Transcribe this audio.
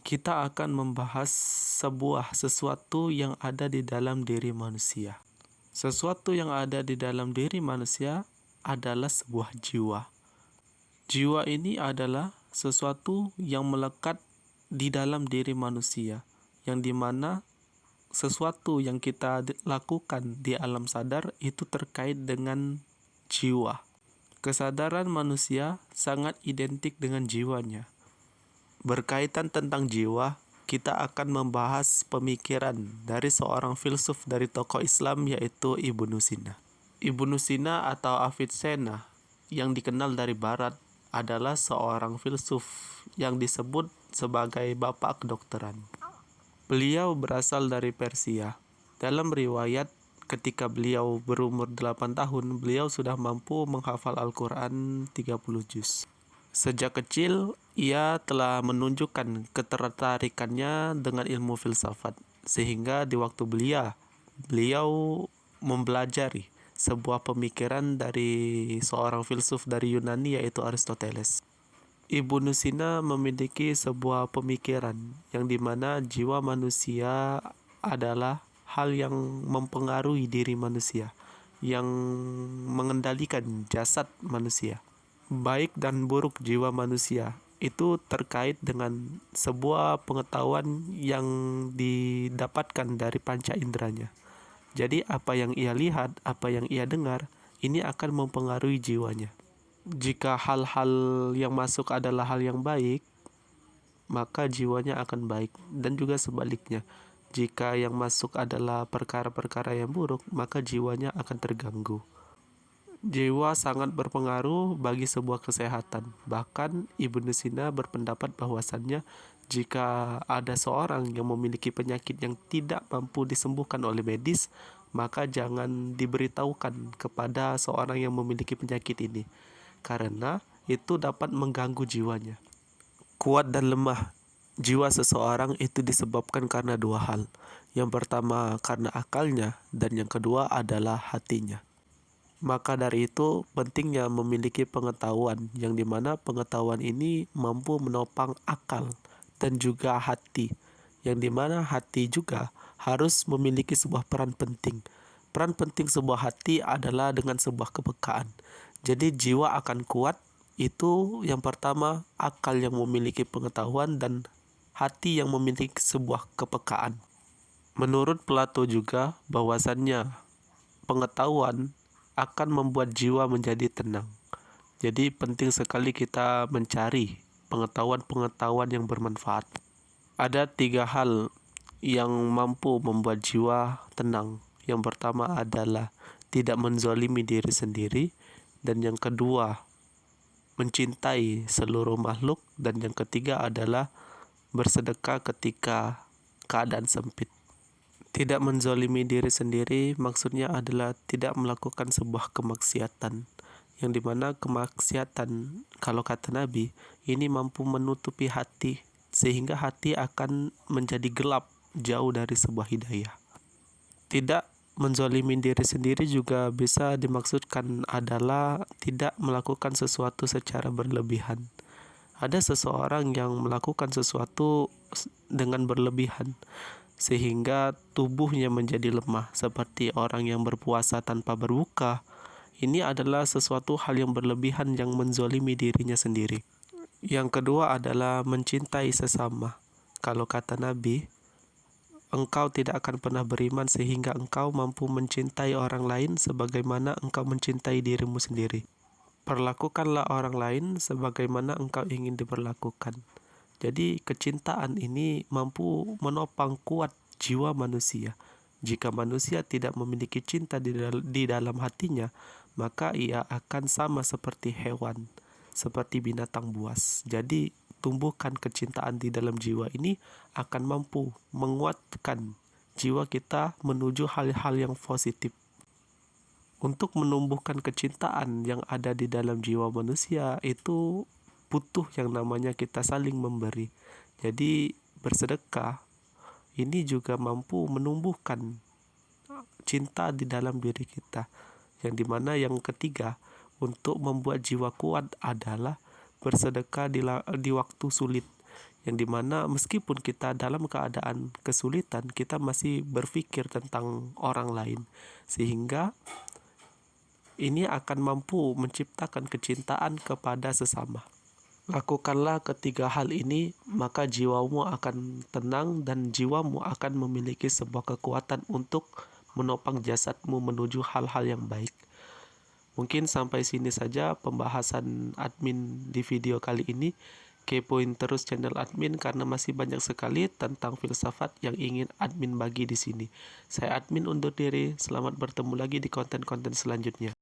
kita akan membahas sesuatu yang ada di dalam diri manusia. Sesuatu yang ada di dalam diri manusia adalah sebuah jiwa. Jiwa ini adalah sesuatu yang melekat di dalam diri manusia, yang dimana sesuatu yang kita lakukan di alam sadar itu terkait dengan jiwa. Kesadaran manusia sangat identik dengan jiwanya. Berkaitan tentang jiwa, kita akan membahas pemikiran dari seorang filsuf dari tokoh Islam yaitu Ibnu Sina. Ibnu Sina atau Avicenna yang dikenal dari barat adalah seorang filsuf yang disebut sebagai bapak kedokteran. Beliau berasal dari Persia. Dalam riwayat, ketika beliau berumur 8 tahun, beliau sudah mampu menghafal Al-Quran 30 juz. Sejak kecil, ia telah menunjukkan ketertarikannya dengan ilmu filsafat, sehingga di waktu beliau mempelajari sebuah pemikiran dari seorang filsuf dari Yunani yaitu Aristoteles. Ibnu Sina memiliki sebuah pemikiran yang dimana jiwa manusia adalah hal yang mempengaruhi diri manusia, yang mengendalikan jasad manusia. Baik dan buruk jiwa manusia itu terkait dengan sebuah pengetahuan yang didapatkan dari panca inderanya. Jadi apa yang ia lihat, apa yang ia dengar, ini akan mempengaruhi jiwanya. Jika hal-hal yang masuk adalah hal yang baik, maka jiwanya akan baik, dan juga sebaliknya. Jika yang masuk adalah perkara-perkara yang buruk, maka jiwanya akan terganggu. Jiwa sangat berpengaruh bagi sebuah kesehatan. Bahkan Ibnu Sina berpendapat bahwasannya jika ada seorang yang memiliki penyakit yang tidak mampu disembuhkan oleh medis, maka jangan diberitahukan kepada seorang yang memiliki penyakit ini, karena itu dapat mengganggu jiwanya. Kuat dan lemah jiwa seseorang itu disebabkan karena dua hal. Yang pertama karena akalnya, dan yang kedua adalah hatinya. Maka dari itu pentingnya memiliki pengetahuan, yang dimana pengetahuan ini mampu menopang akal dan juga hati, yang dimana hati juga harus memiliki sebuah peran penting. Peran penting sebuah hati adalah dengan sebuah kepekaan. Jadi jiwa akan kuat itu yang pertama akal yang memiliki pengetahuan dan hati yang memiliki sebuah kepekaan. Menurut Plato juga bahwasannya pengetahuan akan membuat jiwa menjadi tenang. Jadi penting sekali kita mencari pengetahuan-pengetahuan yang bermanfaat. Ada 3 hal yang mampu membuat jiwa tenang. Yang pertama adalah tidak menzalimi diri sendiri, dan yang kedua mencintai seluruh makhluk, dan yang ketiga adalah bersedekah ketika keadaan sempit. Tidak menzalimi diri sendiri maksudnya adalah tidak melakukan sebuah kemaksiatan, yang dimana kemaksiatan, kalau kata Nabi, ini mampu menutupi hati, sehingga hati akan menjadi gelap jauh dari sebuah hidayah. Tidak menzalimi diri sendiri juga bisa dimaksudkan adalah tidak melakukan sesuatu secara berlebihan. Ada seseorang yang melakukan sesuatu dengan berlebihan, sehingga tubuhnya menjadi lemah, seperti orang yang berpuasa tanpa berbuka. Ini adalah sesuatu hal yang berlebihan yang menzalimi dirinya sendiri. Yang kedua adalah mencintai sesama. Kalau kata Nabi, engkau tidak akan pernah beriman sehingga engkau mampu mencintai orang lain sebagaimana engkau mencintai dirimu sendiri. Perlakukanlah orang lain sebagaimana engkau ingin diperlakukan. Jadi kecintaan ini mampu menopang kuat jiwa manusia. Jika manusia tidak memiliki cinta di dalam hatinya, maka ia akan sama seperti hewan, seperti binatang buas. Jadi tumbuhkan kecintaan di dalam jiwa ini akan mampu menguatkan jiwa kita menuju hal-hal yang positif. Untuk menumbuhkan kecintaan yang ada di dalam jiwa manusia itu butuh yang namanya kita saling memberi. Jadi bersedekah ini juga mampu menumbuhkan cinta di dalam diri kita. Yang dimana yang ketiga, untuk membuat jiwa kuat adalah bersedekah di waktu sulit. yang dimana meskipun kita dalam keadaan kesulitan, kita masih berpikir tentang orang lain, sehingga ini akan mampu menciptakan kecintaan kepada sesama. Lakukanlah ketiga hal ini, maka jiwamu akan tenang dan jiwamu akan memiliki sebuah kekuatan untuk menopang jasadmu menuju hal-hal yang baik. Mungkin sampai sini saja pembahasan admin di video kali ini. Kepoin terus channel admin karena masih banyak sekali tentang filsafat yang ingin admin bagi di sini. Saya admin undur diri, selamat bertemu lagi di konten-konten selanjutnya.